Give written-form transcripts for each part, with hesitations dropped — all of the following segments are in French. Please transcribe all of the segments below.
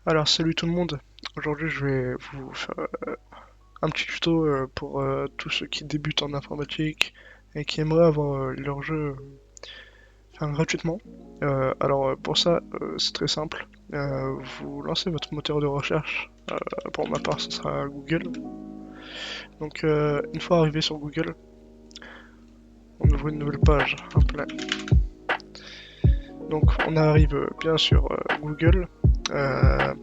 Alors salut tout le monde, aujourd'hui je vais vous faire un petit tuto pour tous ceux qui débutent en informatique et qui aimeraient avoir leur jeu enfin, gratuitement. Pour ça c'est très simple. Vous lancez votre moteur de recherche. Pour ma part ce sera Google. Donc une fois arrivé sur Google, on ouvre une nouvelle page. Hop là. Donc on arrive bien sur Google. Euh,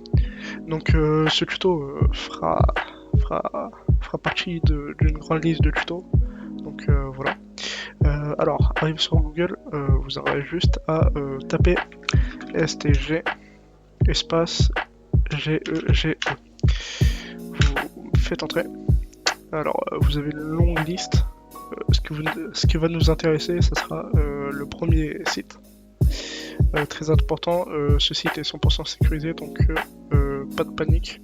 Ce tuto fera partie d'une grande liste de tutos. Donc voilà. Alors, arrive sur Google, vous aurez juste à taper STG espace GEGE. Vous faites entrer. Alors, vous avez une longue liste. Ce qui va nous intéresser, ce sera le premier site. Très important, ce site est 100% sécurisé, donc pas de panique.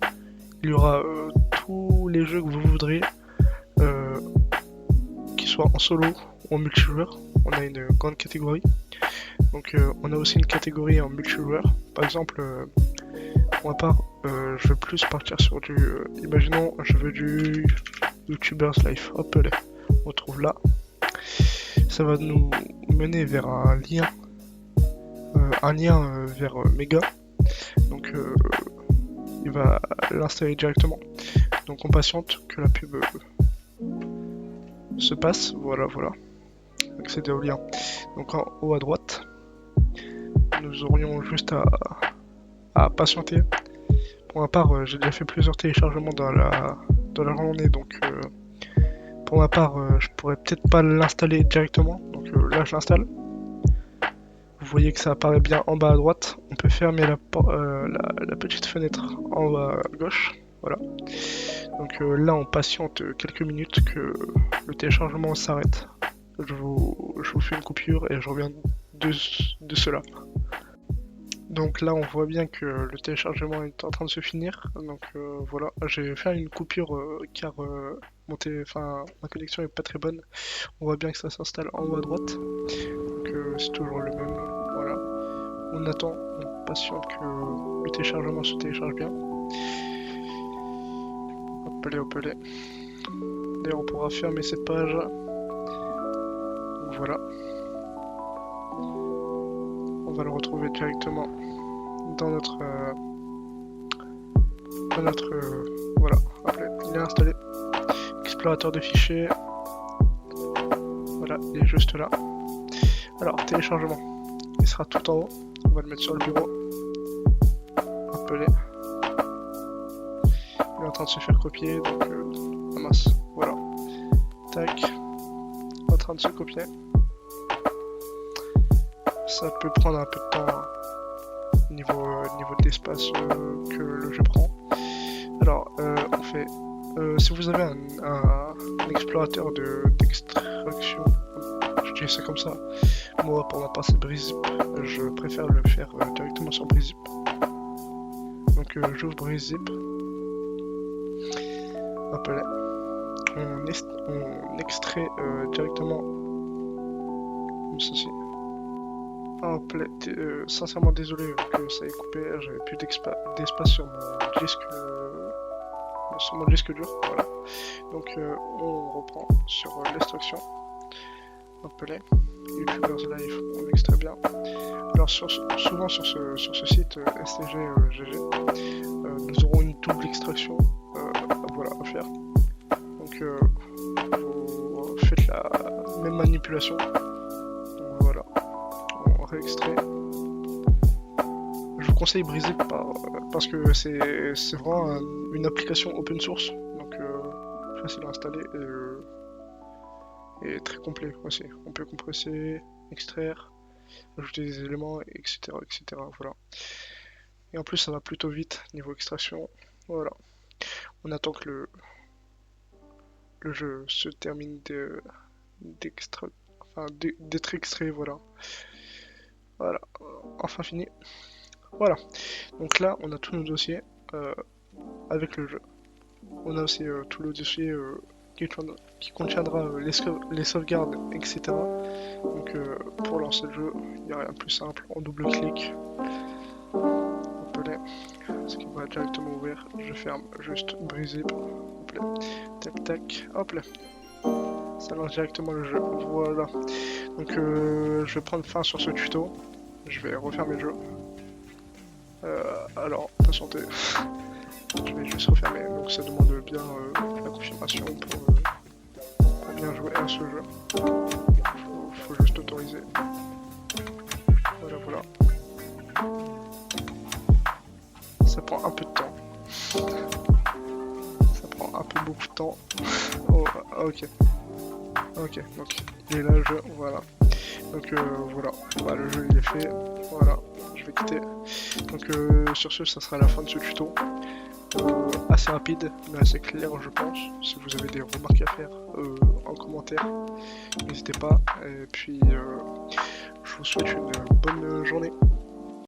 Il y aura tous les jeux que vous voudriez, euh, qu'ils soient en solo ou en multijoueur. On a une grande catégorie. Donc on a aussi une catégorie en multijoueur. Par exemple, pour ma part, je veux plus partir sur du... imaginons, je veux du YouTuber's Life. Hop là, on retrouve là. Ça va nous mener vers un lien vers Mega. Donc il va l'installer directement. Donc on patiente que la pub se passe. Voilà, voilà. Accéder au lien. Donc en haut à droite, nous aurions juste à patienter. Pour ma part, j'ai déjà fait plusieurs téléchargements dans la journée, donc pour ma part, je pourrais peut-être pas l'installer directement. Donc là, je l'installe. Vous voyez que ça apparaît bien en bas à droite. On peut fermer la petite fenêtre en bas à gauche. Voilà. Donc là, on patiente quelques minutes que le téléchargement s'arrête. Je vous fais une coupure et je reviens de cela. Donc là, on voit bien que le téléchargement est en train de se finir. Donc voilà, j'ai fait une coupure car ma connexion est pas très bonne. On voit bien que ça s'installe en haut à droite. Donc c'est toujours le même. Voilà. On attend, on patiente que le téléchargement se télécharge bien. Hop là, hop là. D'ailleurs, on pourra fermer cette page. Donc voilà. On va le retrouver directement dans voilà. Hop là, il est installé. Explorateur de fichiers. Voilà, il est juste là. Alors, téléchargement. Il sera tout en haut. On va le mettre sur le bureau. Appeler. Il est en train de se faire copier, donc ah mince. Voilà. Tac. En train de se copier. Ça peut prendre un peu de temps niveau de l'espace que le jeu prend. Alors, on fait. Si vous avez un explorateur d'extraction, je dis ça comme ça. Moi, pour ma part, c'est Brizip. Je préfère le faire directement sur Brizip. Donc, j'ouvre Brizip. Hop là. On extrait directement comme ceci. Hop là. Sincèrement désolé que ça ait coupé. J'avais plus d'espace sur mon disque dur. Voilà. Donc, on reprend sur l'extraction. Hop là. YouTuber's Life, on extrait bien. Alors souvent sur ce site STG-GG, nous aurons une double extraction voilà, à faire. Donc vous faites la même manipulation. Donc voilà, on réextrait. Je vous conseille Brizip parce que c'est vraiment une application open source, donc facile à installer et très complet aussi. On peut compresser, extraire, ajouter des éléments, etc., etc. Voilà. Et en plus, ça va plutôt vite niveau extraction. Voilà. On attend que le jeu se termine d'être extrait. Voilà. Voilà. Enfin fini. Voilà. Donc là, on a tous nos dossiers avec le jeu. On a aussi tout le dossier qui contiendra les sauvegardes, etc. Donc pour lancer le jeu, il n'y a rien de plus simple. On double-clique. Hop là. Ce qui directement ouvrir. Je ferme, juste briser. Hop là. Tac tac, hop là. Ça lance directement le jeu. Voilà. Donc je vais prendre fin sur ce tuto. Je vais refermer le jeu. Alors, patientez. Je vais juste refermer. Donc ça demande bien la confirmation pour bien jouer à ce jeu. Faut juste autoriser. Voilà, voilà. Ça prend un peu de temps. Ça prend un peu beaucoup de temps. Oh, ok. Ok, donc il est là le jeu, voilà. Donc voilà, bah, le jeu il est fait. Voilà, je vais quitter. Donc sur ce, ça sera la fin de ce tuto. Assez rapide, mais assez clair je pense. Si vous avez des remarques à faire en commentaire, n'hésitez pas. Et puis je vous souhaite une bonne journée.